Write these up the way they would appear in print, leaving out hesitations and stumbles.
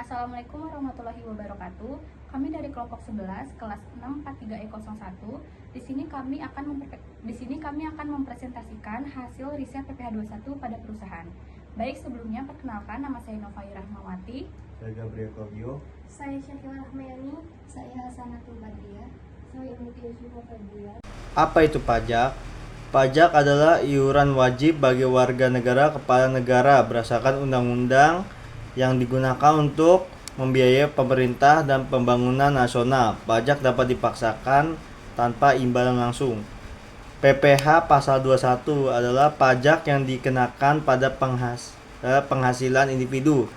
Assalamualaikum warahmatullahi wabarakatuh. Kami dari kelompok 11 kelas 643E01. Di sini kami akan mempresentasikan hasil riset PPH 21 pada perusahaan. Baik, sebelumnya perkenalkan, nama saya Novai Rahmawati. Saya Gabriel Kogio. Saya Syakila Rahmayani. Saya Hasanatul Badriah. Saya Mutia Yusuf Fadliah. Apa itu pajak? Pajak adalah iuran wajib bagi warga negara kepada negara berdasarkan undang-undang yang digunakan untuk membiayai pemerintah dan pembangunan nasional. Pajak dapat dipaksakan tanpa imbalan langsung. PPH pasal 21 adalah pajak yang dikenakan pada penghasilan individu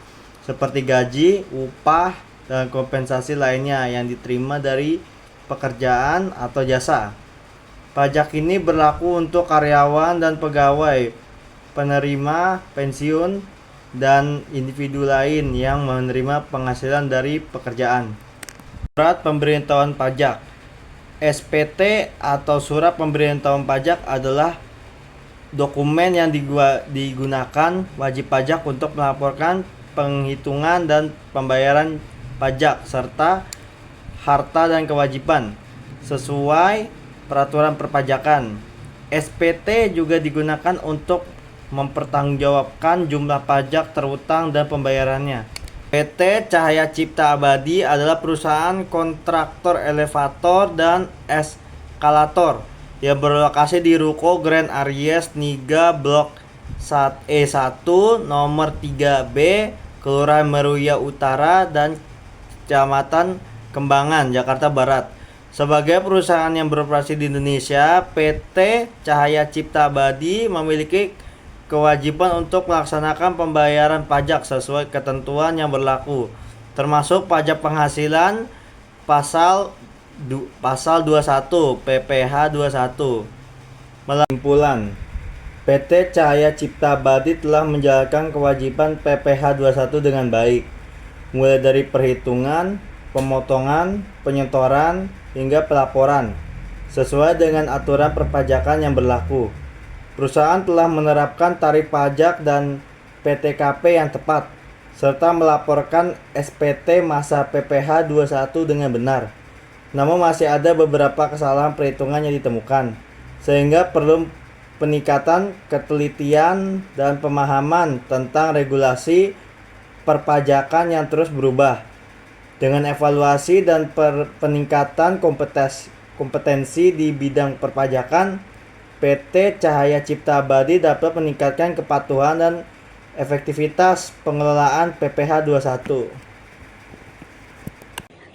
seperti gaji, upah, dan kompensasi lainnya yang diterima dari pekerjaan atau jasa. Pajak ini berlaku untuk karyawan dan pegawai, penerima pensiun, dan individu lain yang menerima penghasilan dari pekerjaan. Surat pemberitahuan pajak (SPT) atau surat pemberitahuan pajak adalah dokumen yang digunakan wajib pajak untuk melaporkan penghitungan dan pembayaran pajak serta harta dan kewajiban sesuai peraturan perpajakan. SPT juga digunakan untuk mempertanggungjawabkan jumlah pajak terutang dan pembayarannya. PT Cahaya Cipta Abadi adalah perusahaan kontraktor elevator dan eskalator yang berlokasi di Ruko Grand Aries Niaga Blok E1 nomor 3B, Kelurahan Meruya Utara dan Kecamatan Kembangan, Jakarta Barat. Sebagai perusahaan yang beroperasi di Indonesia, PT Cahaya Cipta Abadi memiliki kewajiban untuk melaksanakan pembayaran pajak sesuai ketentuan yang berlaku, termasuk pajak penghasilan pasal 21 PPH 21. Kesimpulan, PT Cahaya Cipta Abadi telah menjalankan kewajiban PPH 21 dengan baik, mulai dari perhitungan, pemotongan, penyetoran, hingga pelaporan sesuai dengan aturan perpajakan yang berlaku. Perusahaan telah menerapkan tarif pajak dan PTKP yang tepat, serta melaporkan SPT masa PPH 21 dengan benar. Namun masih ada beberapa kesalahan perhitungan yang ditemukan, sehingga perlu peningkatan ketelitian dan pemahaman tentang regulasi perpajakan yang terus berubah. Dengan evaluasi dan peningkatan kompetensi di bidang perpajakan, PT Cahaya Cipta Abadi dapat meningkatkan kepatuhan dan efektivitas pengelolaan PPH 21.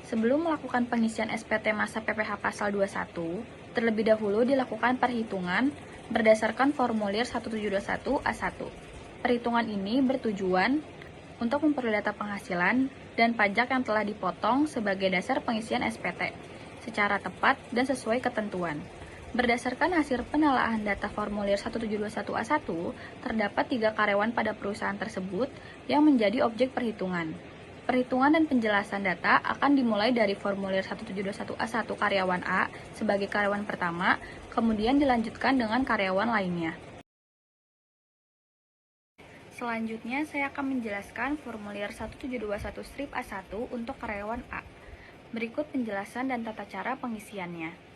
Sebelum melakukan pengisian SPT masa PPH pasal 21, terlebih dahulu dilakukan perhitungan berdasarkan formulir 1721A1. Perhitungan ini bertujuan untuk memperoleh data penghasilan dan pajak yang telah dipotong sebagai dasar pengisian SPT secara tepat dan sesuai ketentuan. Berdasarkan hasil penelaahan data formulir 1721A1, terdapat 3 karyawan pada perusahaan tersebut yang menjadi objek perhitungan. Perhitungan dan penjelasan data akan dimulai dari formulir 1721A1 karyawan A sebagai karyawan pertama, kemudian dilanjutkan dengan karyawan lainnya. Selanjutnya, saya akan menjelaskan formulir 1721-A1 untuk karyawan A. Berikut penjelasan dan tata cara pengisiannya.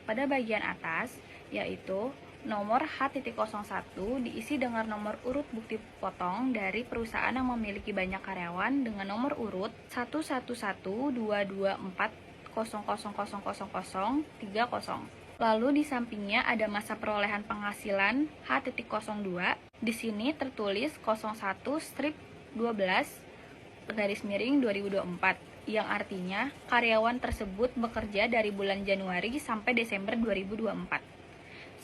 Pada bagian atas, yaitu nomor H.01 diisi dengan nomor urut bukti potong dari perusahaan yang memiliki banyak karyawan dengan nomor urut 1112240000030. Lalu di sampingnya ada masa perolehan penghasilan H.02. Di sini tertulis 01/12/2024, yang artinya karyawan tersebut bekerja dari bulan Januari sampai Desember 2024.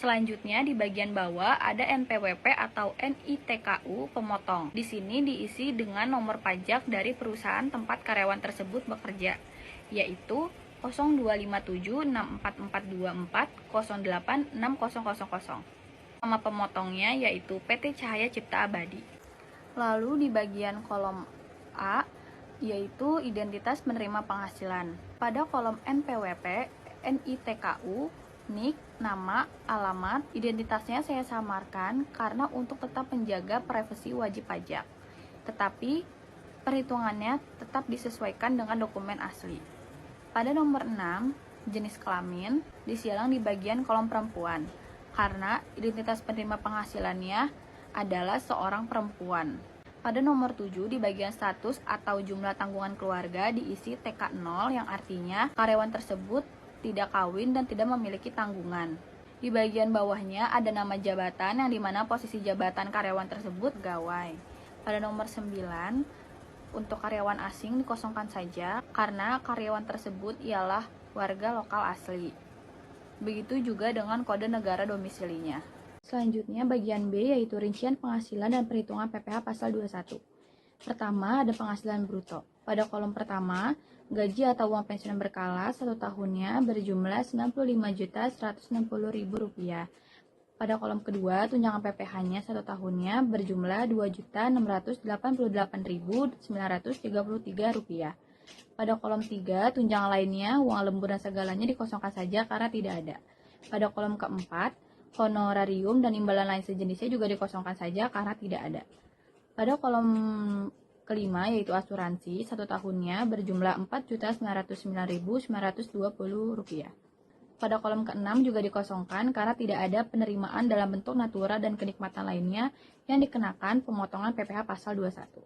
Selanjutnya di bagian bawah ada NPWP atau NITKU pemotong. Di sini diisi dengan nomor pajak dari perusahaan tempat karyawan tersebut bekerja, yaitu 02576442408600. Nama pemotongnya yaitu PT Cahaya Cipta Abadi. Lalu di bagian kolom A yaitu identitas penerima penghasilan. Pada kolom NPWP, NITKU, NIK, nama, alamat, identitasnya saya samarkan karena untuk tetap menjaga privasi wajib pajak. Tetapi Perhitungannya tetap disesuaikan dengan dokumen asli. Pada nomor 6, jenis kelamin disilang di bagian kolom perempuan, karena identitas penerima penghasilannya adalah seorang perempuan. Pada nomor 7, di bagian status atau jumlah tanggungan keluarga diisi TK0 yang artinya karyawan tersebut tidak kawin dan tidak memiliki tanggungan. Di bagian bawahnya ada nama jabatan yang dimana posisi jabatan karyawan tersebut gawai. Pada nomor 9, untuk karyawan asing dikosongkan saja karena karyawan tersebut ialah warga lokal asli. Begitu juga dengan kode negara domisilinya. Selanjutnya bagian B yaitu rincian penghasilan dan perhitungan PPh pasal 21. Pertama ada penghasilan bruto. Pada kolom pertama, gaji atau uang pensiunan berkala 1 tahunnya berjumlah Rp95.160.000. Pada kolom kedua, tunjangan PPh-nya 1 tahunnya berjumlah Rp2.688.933. Pada kolom 3, tunjangan lainnya, uang lembur dan segalanya dikosongkan saja karena tidak ada. Pada kolom keempat, honorarium dan imbalan lain sejenisnya juga dikosongkan saja karena tidak ada. Pada kolom kelima yaitu asuransi 1 tahunnya berjumlah Rp4.909.920. Pada kolom keenam juga dikosongkan karena tidak ada penerimaan dalam bentuk natura dan kenikmatan lainnya yang dikenakan pemotongan PPh pasal 21.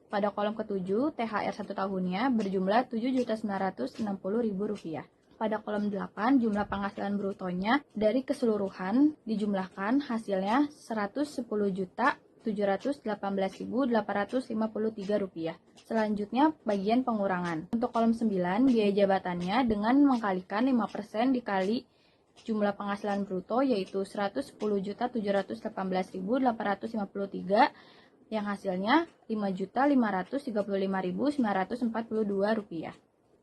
Pada kolom ketujuh, THR 1 tahunnya berjumlah Rp7.960.000. Pada kolom 8, jumlah penghasilan brutonya dari keseluruhan dijumlahkan hasilnya Rp110.718.853. Selanjutnya, bagian pengurangan. Untuk kolom 9, biaya jabatannya dengan mengkalikan 5% dikali jumlah penghasilan bruto yaitu Rp110.718.853 yang hasilnya Rp5.535.942.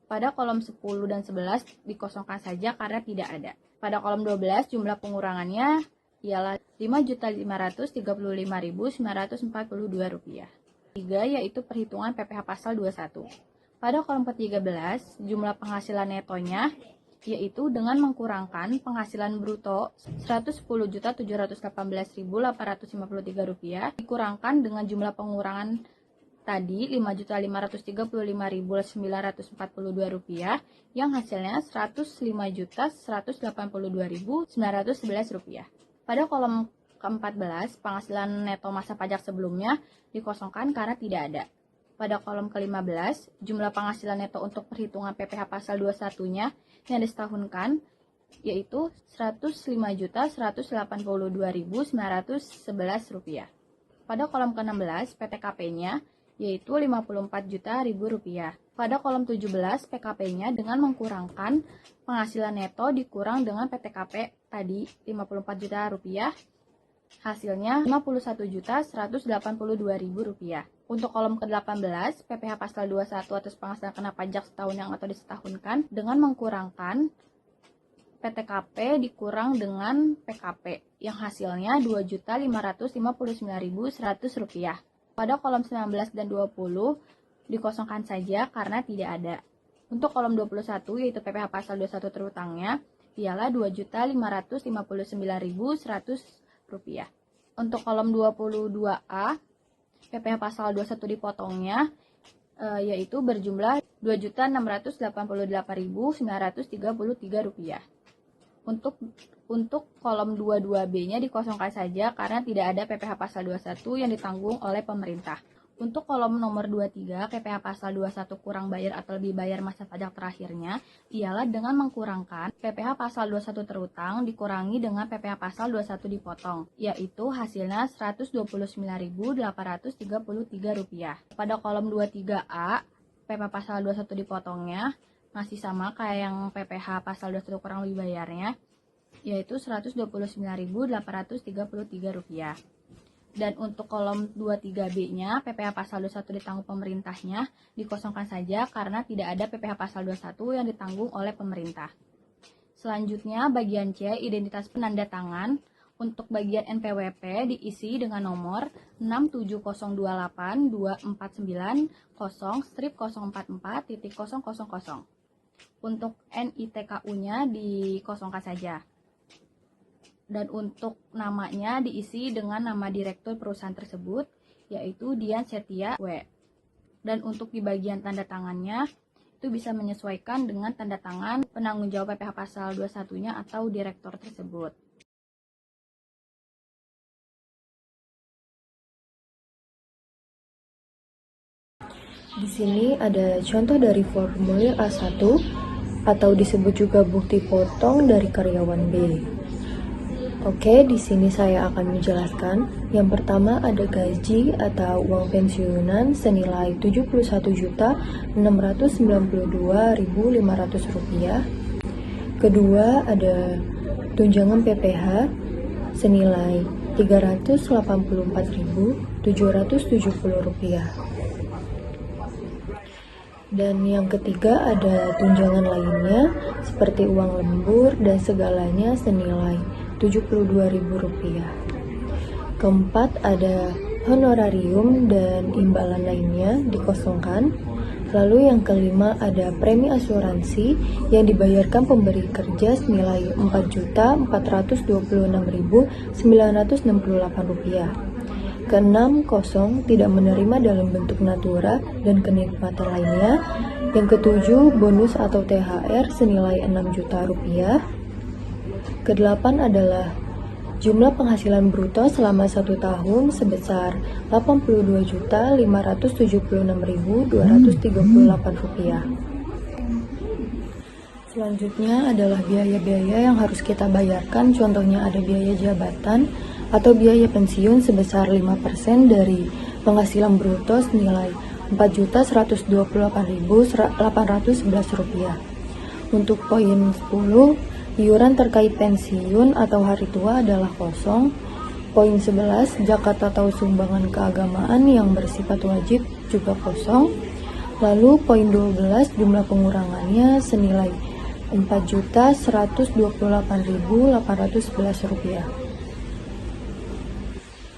Pada kolom 10 dan 11 dikosongkan saja karena tidak ada. Pada kolom 12 jumlah pengurangannya ialah Rp5.535.942. 3 yaitu perhitungan PPh pasal 21. Pada kolom ke-13 jumlah penghasilan netonya yaitu dengan mengkurangkan penghasilan bruto Rp110.718.853 dikurangkan dengan jumlah pengurangan tadi Rp5.532.942 yang hasilnya Rp105.182.911. Pada kolom ke-14 penghasilan neto masa pajak sebelumnya dikosongkan karena tidak ada. Pada kolom ke-15 jumlah penghasilan neto untuk perhitungan PPh pasal 21-nya yang disetahunkan yaitu Rp105.182.911. Pada kolom ke-16 PTKP-nya yaitu Rp54 juta. Pada kolom 17 PKP-nya dengan mengkurangkan penghasilan neto dikurang dengan PTKP tadi Rp54 juta, hasilnya Rp51.182.000. Untuk kolom ke-18 PPh pasal 21 atas penghasilan kena pajak setahun yang atau disetahunkan dengan mengkurangkan PTKP dikurang dengan PKP yang hasilnya Rp2.559.100. Pada kolom 19 dan 20 dikosongkan saja karena tidak ada. Untuk kolom 21 yaitu PPh pasal 21 terutangnya ialah Rp2.559.100. Untuk kolom 22A PPh pasal 21 dipotongnya yaitu berjumlah Rp2.688.933. Untuk kolom 22B-nya dikosongkan saja karena tidak ada PPh pasal 21 yang ditanggung oleh pemerintah. Untuk kolom nomor 23, PPh pasal 21 kurang bayar atau lebih bayar masa pajak terakhirnya ialah dengan mengkurangkan PPh pasal 21 terutang dikurangi dengan PPh pasal 21 dipotong, yaitu hasilnya Rp129.833. Pada kolom 23A, PPh pasal 21 dipotongnya masih sama kayak yang PPh pasal 21 kurang lebih bayarnya, yaitu Rp129.833. Dan untuk kolom 23B-nya, PPh pasal 21 ditanggung pemerintahnya dikosongkan saja karena tidak ada PPh pasal 21 yang ditanggung oleh pemerintah. Selanjutnya, bagian C, identitas penanda tangan. Untuk bagian NPWP diisi dengan nomor 6708289.0/044.000. Untuk NITKU-nya dikosongkan saja. Dan untuk namanya diisi dengan nama direktur perusahaan tersebut, yaitu Dian Setia W. Dan untuk di bagian tanda tangannya, itu bisa menyesuaikan dengan tanda tangan penanggung jawab PPh pasal 21-nya atau direktur tersebut. Di sini ada contoh dari formulir A1 atau disebut juga bukti potong dari karyawan B. Oke, di sini saya akan menjelaskan. Yang pertama ada gaji atau uang pensiunan senilai Rp71.692.500. Kedua ada tunjangan PPh senilai Rp384.770. Dan yang ketiga ada tunjangan lainnya seperti uang lembur dan segalanya senilai Rp72.000. Keempat ada honorarium dan imbalan lainnya dikosongkan. Lalu yang kelima ada premi asuransi yang dibayarkan pemberi kerja senilai Rp4.046.968. Keenam, kosong, tidak menerima dalam bentuk natura dan kenikmatan lainnya. Yang ketujuh, bonus atau THR senilai Rp6 juta. Kedelapan adalah jumlah penghasilan bruto selama 1 tahun sebesar Rp82.576.238. Selanjutnya adalah biaya-biaya yang harus kita bayarkan, contohnya ada biaya jabatan atau biaya pensiun sebesar 5% dari penghasilan bruto senilai Rp4.128.811. Untuk poin 10, iuran terkait pensiun atau hari tua adalah kosong. Poin 11, zakat atau sumbangan keagamaan yang bersifat wajib juga kosong. Lalu poin 12, jumlah pengurangannya senilai Rp4.128.811.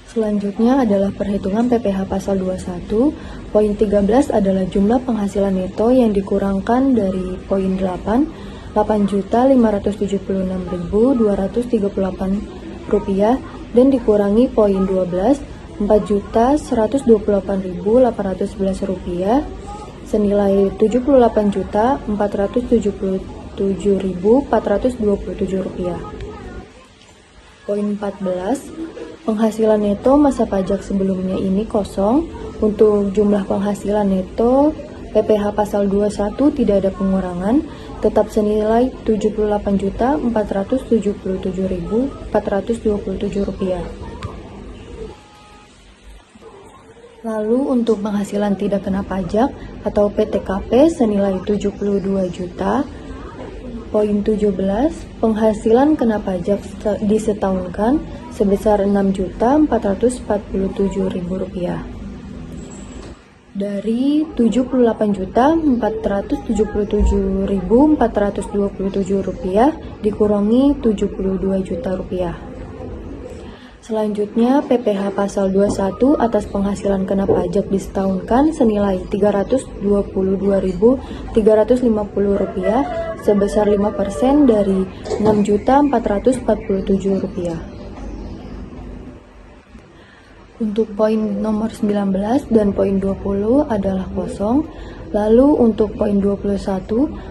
Selanjutnya adalah perhitungan PPh pasal 21. Poin 13 adalah jumlah penghasilan neto yang dikurangkan dari poin 8, Rp8.576.238 dan dikurangi poin 12, Rp4.128.811 senilai Rp74.477.427. Poin 14, penghasilan neto masa pajak sebelumnya ini kosong. Untuk jumlah penghasilan neto PPh pasal 21 tidak ada pengurangan, tetap senilai Rp78.477.427. Lalu untuk penghasilan tidak kena pajak atau PTKP senilai Rp72 juta. Poin 17, penghasilan kena pajak disetahunkan sebesar Rp6.447.000. Dari Rp78.477.427 dikurangi Rp72 juta. Selanjutnya PPh pasal 21 atas penghasilan kena pajak disetahunkan senilai Rp322.350 sebesar 5% dari Rp6.447. Untuk poin nomor 19 dan poin 20 adalah kosong. Lalu untuk poin 21,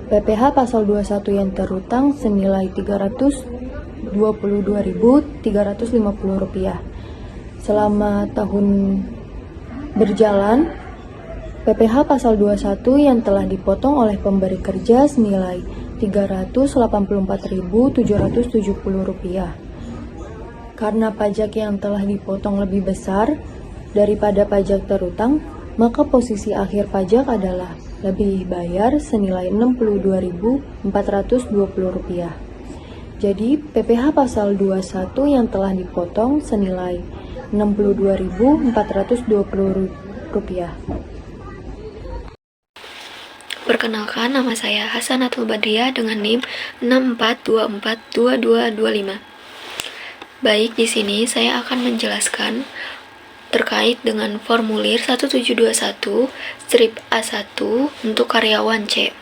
PPh pasal 21 yang terutang senilai Rp322.350. Selama tahun berjalan, PPh pasal 21 yang telah dipotong oleh pemberi kerja senilai Rp384.770. Karena pajak yang telah dipotong lebih besar daripada pajak terutang, maka posisi akhir pajak adalah lebih bayar senilai Rp62.420. Jadi, PPh pasal 21 yang telah dipotong senilai Rp62.420. Perkenalkan, nama saya Hasanatul Badriah dengan NIM 64242225. Baik, di sini saya akan menjelaskan terkait dengan formulir 1721 strip A1 untuk karyawan C.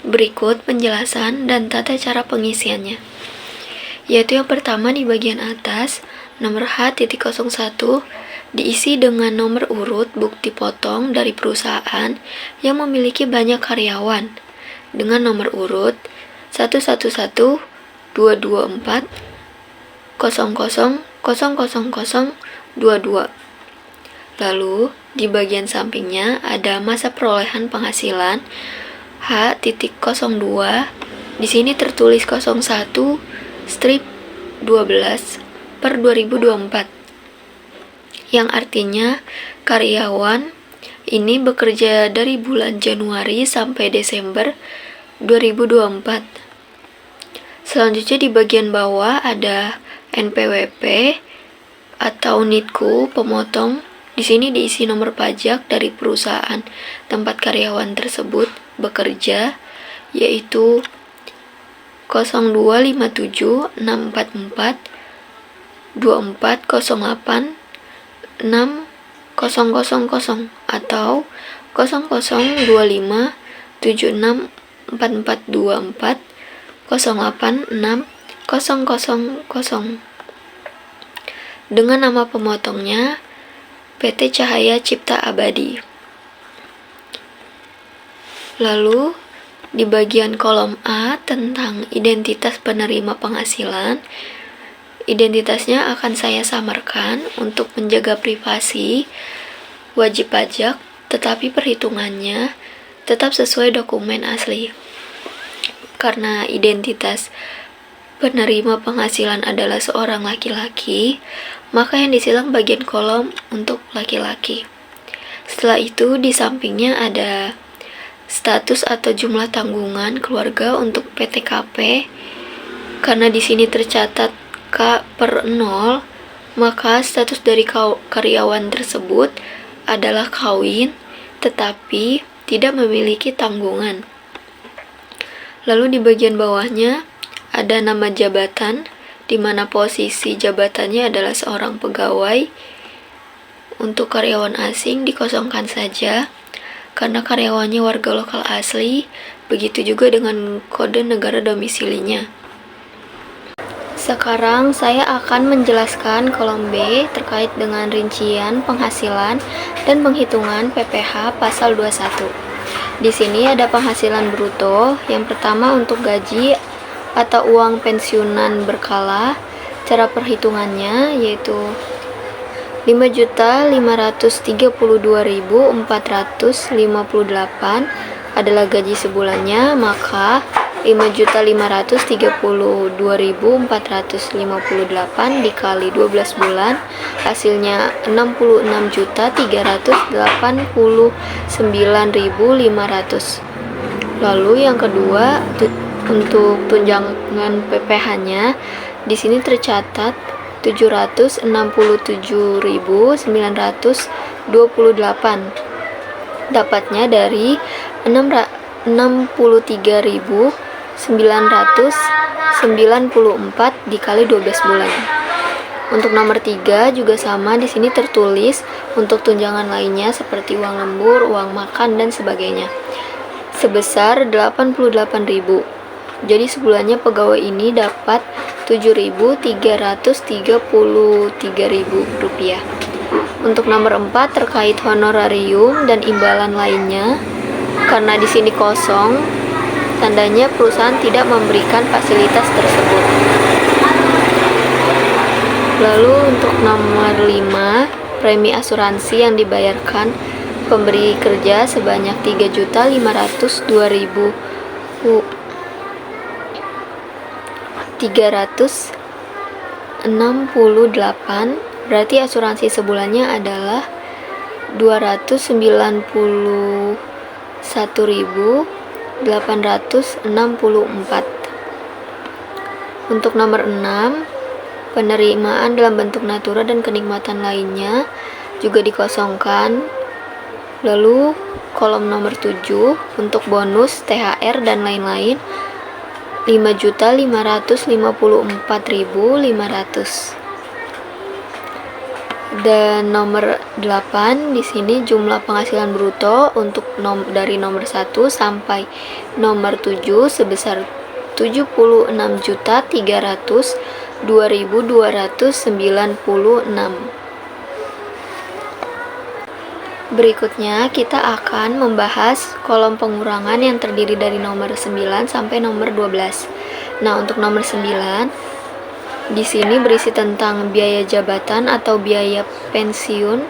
Berikut penjelasan dan tata cara pengisiannya. Yaitu yang pertama di bagian atas, nomor H.01 diisi dengan nomor urut bukti potong dari perusahaan yang memiliki banyak karyawan dengan nomor urut 111 224 00 000022. Lalu, di bagian sampingnya ada masa perolehan penghasilan H.02. Di sini tertulis 01 strip 12 per 2024. Yang artinya karyawan ini bekerja dari bulan Januari sampai Desember 2024. Selanjutnya di bagian bawah ada NPWP atau NITKU pemotong. Di sini diisi nomor pajak dari perusahaan tempat karyawan tersebut bekerja, yaitu 0257 644 2408 6000 atau 0025 76 4424 086 000. Dengan nama pemotongnya PT Cahaya Cipta Abadi. Lalu, di bagian kolom A tentang identitas penerima penghasilan, identitasnya akan saya samarkan untuk menjaga privasi wajib pajak, tetapi perhitungannya tetap sesuai dokumen asli. Karena identitas penerima penghasilan adalah seorang laki-laki, maka yang disilang bagian kolom untuk laki-laki. Setelah itu, di sampingnya ada status atau jumlah tanggungan keluarga untuk PTKP. Karena di sini tercatat K/0, maka status dari karyawan tersebut adalah kawin, tetapi tidak memiliki tanggungan. Lalu di bagian bawahnya ada nama jabatan, di mana posisi jabatannya adalah seorang pegawai. Untuk karyawan asing dikosongkan saja, karena karyawannya warga lokal asli, begitu juga dengan kode negara domisilinya. Sekarang saya akan menjelaskan kolom B terkait dengan rincian penghasilan dan penghitungan PPh pasal 21. Di sini ada penghasilan bruto. Yang pertama untuk gaji atau uang pensiunan berkala. Cara perhitungannya yaitu 5.532.458 adalah gaji sebulannya, maka 5.532.458 dikali 12 bulan hasilnya 66.389.500. Lalu yang kedua, untuk tunjangan PPh-nya di sini tercatat 767.928. Dapatnya dari 63.994 dikali 12 bulan. Untuk nomor 3 juga sama, di sini tertulis untuk tunjangan lainnya seperti uang lembur, uang makan dan sebagainya sebesar 88.000. Jadi sebulannya pegawai ini dapat 7.333.000 rupiah. Untuk nomor 4 terkait honorarium dan imbalan lainnya, karena di sini kosong, tandanya perusahaan tidak memberikan fasilitas tersebut. Lalu untuk nomor 5, premi asuransi yang dibayarkan pemberi kerja sebanyak 3.502.368, berarti asuransi sebulannya adalah 291.864. Untuk nomor 6, penerimaan dalam bentuk natura dan kenikmatan lainnya juga dikosongkan. Lalu kolom nomor 7 untuk bonus, THR dan lain-lain 5.554.500. Dan nomor 8 di sini jumlah penghasilan bruto untuk dari nomor 1 sampai nomor 7 sebesar 76.300.296. Berikutnya kita akan membahas kolom pengurangan yang terdiri dari nomor 9 sampai nomor 12. Nah, untuk nomor 9 di sini berisi tentang biaya jabatan atau biaya pensiun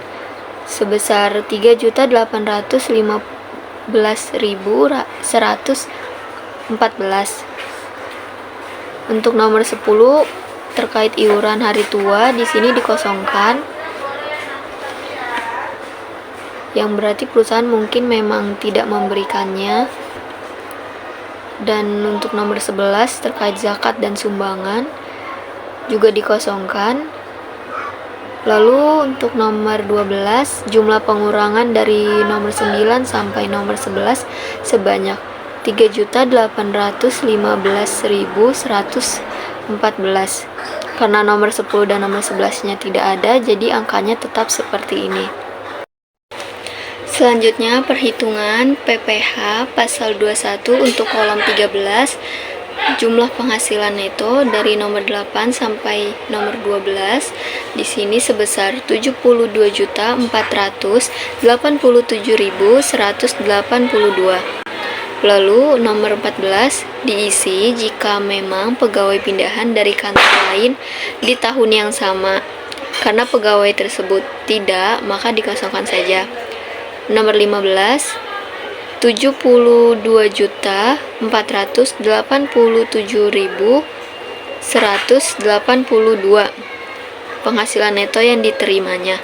sebesar 3.815.114. Untuk nomor 10 terkait iuran hari tua di sini dikosongkan, yang berarti perusahaan mungkin memang tidak memberikannya. Dan untuk nomor 11 terkait zakat dan sumbangan juga dikosongkan. Lalu untuk nomor 12 jumlah pengurangan dari nomor 9 sampai nomor 11 sebanyak 3.815.114. Karena nomor 10 dan nomor 11-nya tidak ada, jadi angkanya tetap seperti ini. Selanjutnya perhitungan PPh pasal 21 untuk kolom 13. Jumlah penghasilan neto dari nomor 8 sampai nomor 12 di sini sebesar 72.487.182. Lalu nomor 14 diisi jika memang pegawai pindahan dari kantor lain di tahun yang sama. Karena pegawai tersebut tidak, maka dikosongkan saja. Nomor 15 72.487.182 penghasilan neto yang diterimanya.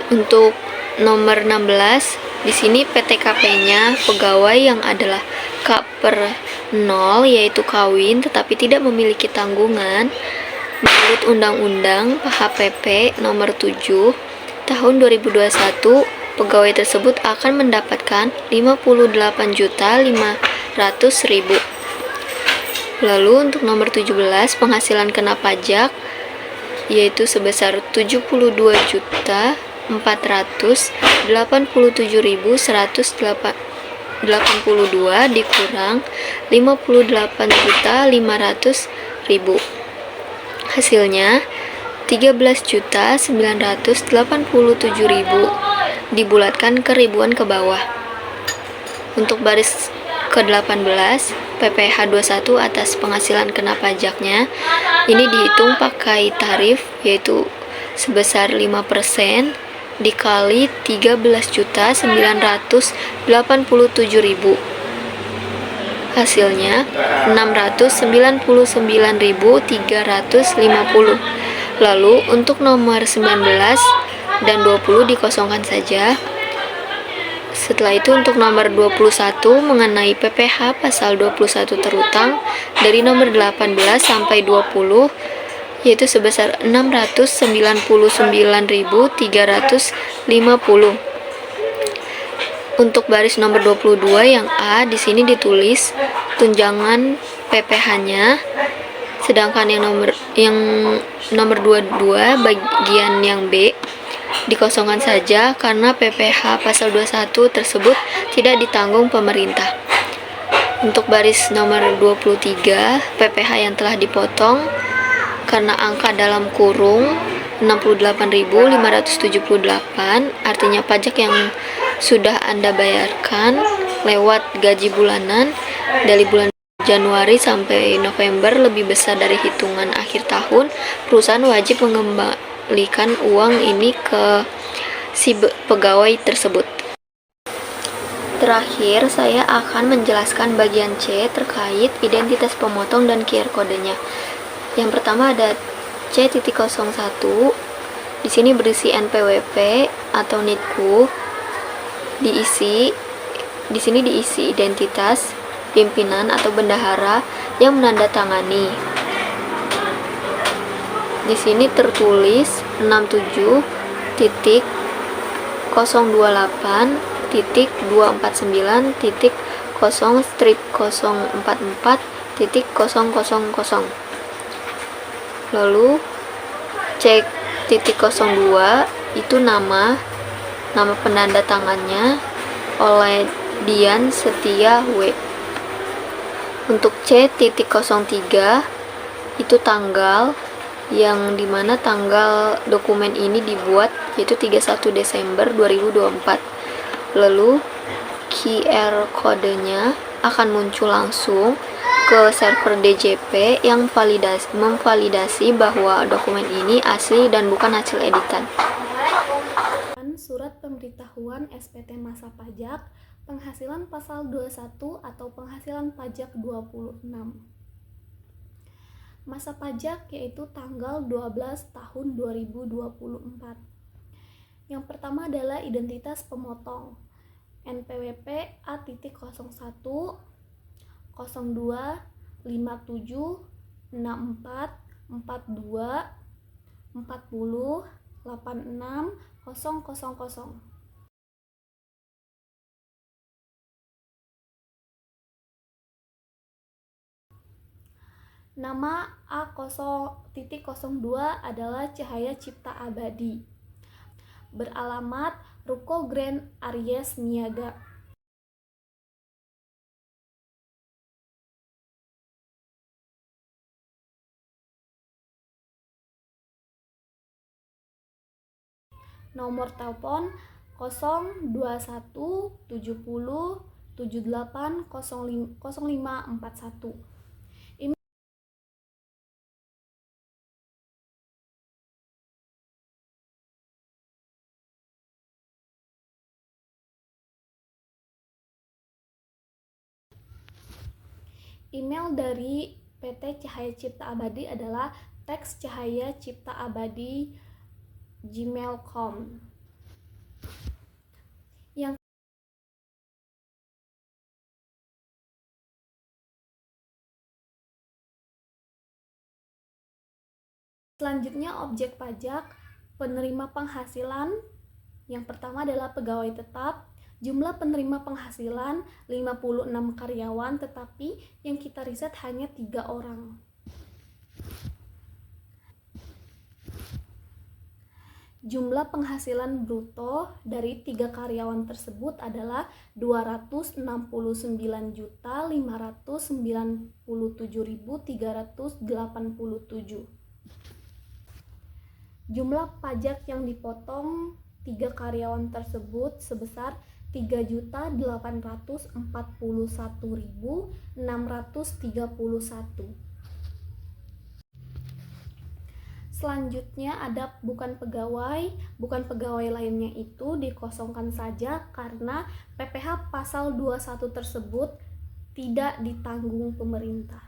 Untuk nomor 16 di sini PTKP-nya pegawai yang adalah K/0 yaitu kawin tetapi tidak memiliki tanggungan menurut Undang-Undang HPP nomor 7 tahun 2021. Pegawai tersebut akan mendapatkan 58.500.000. Lalu untuk nomor 17 penghasilan kena pajak yaitu sebesar 72.487.182 dikurang 58.500.000. Hasilnya 13.987.000 dibulatkan ke ribuan ke bawah. Untuk baris ke-18 PPh 21 atas penghasilan kena pajaknya ini dihitung pakai tarif yaitu sebesar 5% dikali 13.987.000. Hasilnya 699.350. Lalu untuk nomor 19 dan 20 dikosongkan saja. Setelah itu untuk nomor 21 mengenai PPh pasal 21 terutang dari nomor 18 sampai 20 yaitu sebesar 699.350. Untuk baris nomor 22 yang A di sini ditulis tunjangan PPh-nya, sedangkan yang nomor 22 bagian yang B dikosongkan saja karena PPh pasal 21 tersebut tidak ditanggung pemerintah. Untuk baris nomor 23 PPh yang telah dipotong karena angka dalam kurung 68.578 artinya pajak yang sudah Anda bayarkan lewat gaji bulanan dari bulan Januari sampai November lebih besar dari hitungan akhir tahun, perusahaan wajib mengembalikan uang ini ke si pegawai tersebut. Terakhir, saya akan menjelaskan bagian C terkait identitas pemotong dan QR kodenya. Yang pertama ada C.01. Di sini berisi NPWP atau NITKU. Di sini diisi identitas pimpinan atau bendahara yang menandatangani. Di sini tertulis 67.289.0/044.000. Lalu cek titik 02 itu nama penanda tangannya oleh Dian Setia W. Untuk C.03 itu tanggal yang dimana tanggal dokumen ini dibuat yaitu 31 Desember 2024. Lalu QR kodenya akan muncul langsung ke server DJP yang memvalidasi bahwa dokumen ini asli dan bukan hasil editan. Surat pemberitahuan SPT masa pajak penghasilan pasal 21 atau penghasilan pajak 26. Masa pajak yaitu tanggal 12 tahun 2024. Yang pertama adalah identitas pemotong NPWP A.01 02 57 64 42 40 86 000. Nama A0.02 adalah Cahaya Cipta Abadi. Beralamat Ruko Grand Aries Niaga. Nomor telepon 021 70 78 0541. Email dari PT Cahaya Cipta Abadi adalah tekscahayaciptaabadi@gmail.com. Yang selanjutnya objek pajak penerima penghasilan. Yang pertama adalah pegawai tetap. Jumlah penerima penghasilan 56 karyawan, tetapi yang kita riset hanya 3 orang. Jumlah penghasilan bruto dari 3 karyawan tersebut adalah 269.597.387. Jumlah pajak yang dipotong 3 karyawan tersebut sebesar 3.841.631. Selanjutnya ada bukan pegawai lainnya itu dikosongkan saja karena PPh pasal 21 tersebut tidak ditanggung pemerintah.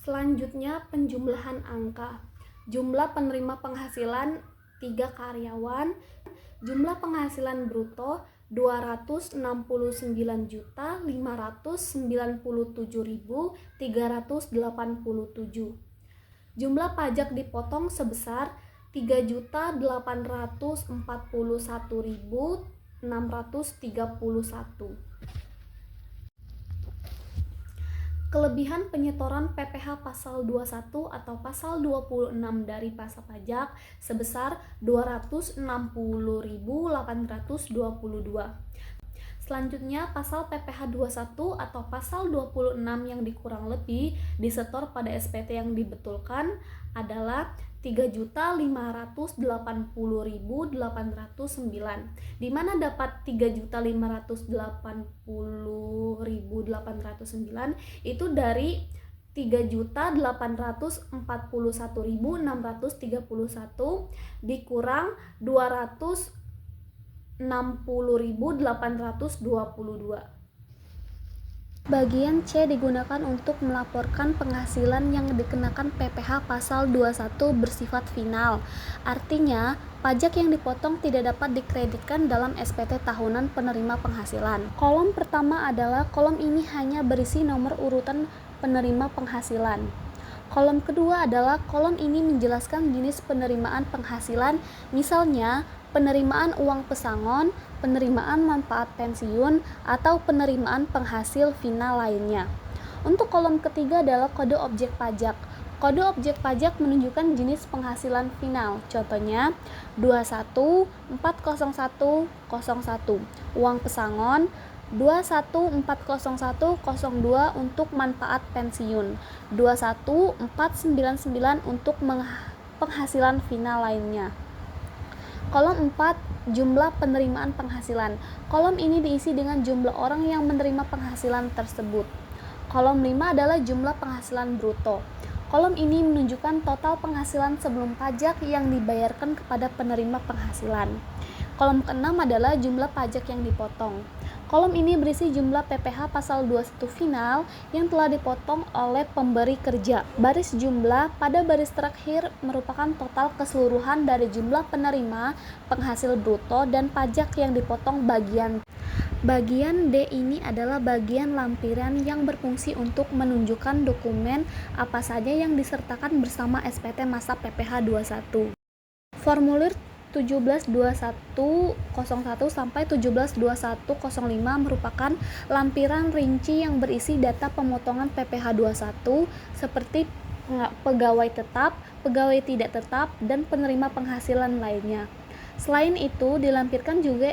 Selanjutnya penjumlahan angka. Jumlah penerima penghasilan 3 karyawan, jumlah penghasilan bruto 269.597.387. Jumlah pajak dipotong sebesar 3.841.631. Kelebihan penyetoran PPh pasal 21 atau pasal 26 dari pasa pajak sebesar 260.822. Selanjutnya pasal PPh 21 atau pasal 26 yang dikurang lebih disetor pada SPT yang dibetulkan adalah 3.580.809. Di mana dapat 3.580.809 itu dari 3.841.631 dikurang 260.822. Bagian C digunakan untuk melaporkan penghasilan yang dikenakan PPh pasal 21 bersifat final. Artinya, pajak yang dipotong tidak dapat dikreditkan dalam SPT tahunan penerima penghasilan. Kolom pertama adalah kolom ini hanya berisi nomor urutan penerima penghasilan. Kolom kedua adalah kolom ini menjelaskan jenis penerimaan penghasilan, misalnya penerimaan uang pesangon, penerimaan manfaat pensiun, atau penerimaan penghasil final lainnya. Untuk kolom ketiga adalah kode objek pajak. Kode objek pajak menunjukkan jenis penghasilan final. Contohnya 2140101 uang pesangon, 2140102 untuk manfaat pensiun, 21499 untuk penghasilan final lainnya. Kolom 4, jumlah penerimaan penghasilan. Kolom ini diisi dengan jumlah orang yang menerima penghasilan tersebut. Kolom 5 adalah jumlah penghasilan bruto. Kolom ini menunjukkan total penghasilan sebelum pajak yang dibayarkan kepada penerima penghasilan. Kolom ke-6 adalah jumlah pajak yang dipotong. Kolom ini berisi jumlah PPh pasal 21 final yang telah dipotong oleh pemberi kerja. Baris jumlah pada baris terakhir merupakan total keseluruhan dari jumlah penerima penghasil bruto dan pajak yang dipotong bagian. Bagian D ini adalah bagian lampiran yang berfungsi untuk menunjukkan dokumen apa saja yang disertakan bersama SPT masa PPh 21. Formulir 172101 sampai 172105 merupakan lampiran rinci yang berisi data pemotongan PPh 21 seperti pegawai tetap, pegawai tidak tetap, dan penerima penghasilan lainnya. Selain itu, dilampirkan juga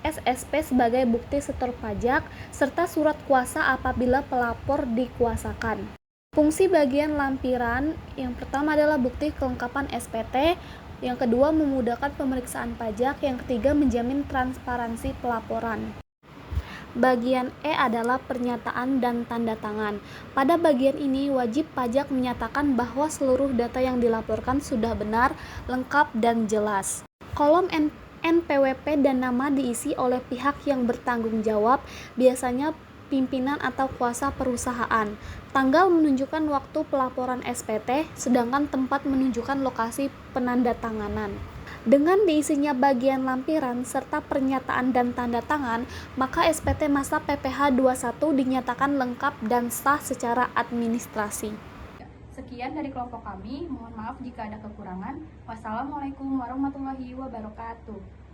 SSP sebagai bukti setor pajak serta surat kuasa apabila pelapor dikuasakan. Fungsi bagian lampiran yang pertama adalah bukti kelengkapan SPT, yang kedua memudahkan pemeriksaan pajak, yang ketiga menjamin transparansi pelaporan. Bagian E adalah pernyataan dan tanda tangan. Pada bagian ini wajib pajak menyatakan bahwa seluruh data yang dilaporkan sudah benar, lengkap, dan jelas. Kolom NPWP dan nama diisi oleh pihak yang bertanggung jawab, biasanya pimpinan atau kuasa perusahaan. Tanggal menunjukkan waktu pelaporan SPT, sedangkan tempat menunjukkan lokasi penandatanganan. Dengan diisinya bagian lampiran serta pernyataan dan tanda tangan, maka SPT masa PPh 21 dinyatakan lengkap dan sah secara administrasi. Sekian dari kelompok kami, mohon maaf jika ada kekurangan. Wassalamualaikum warahmatullahi wabarakatuh.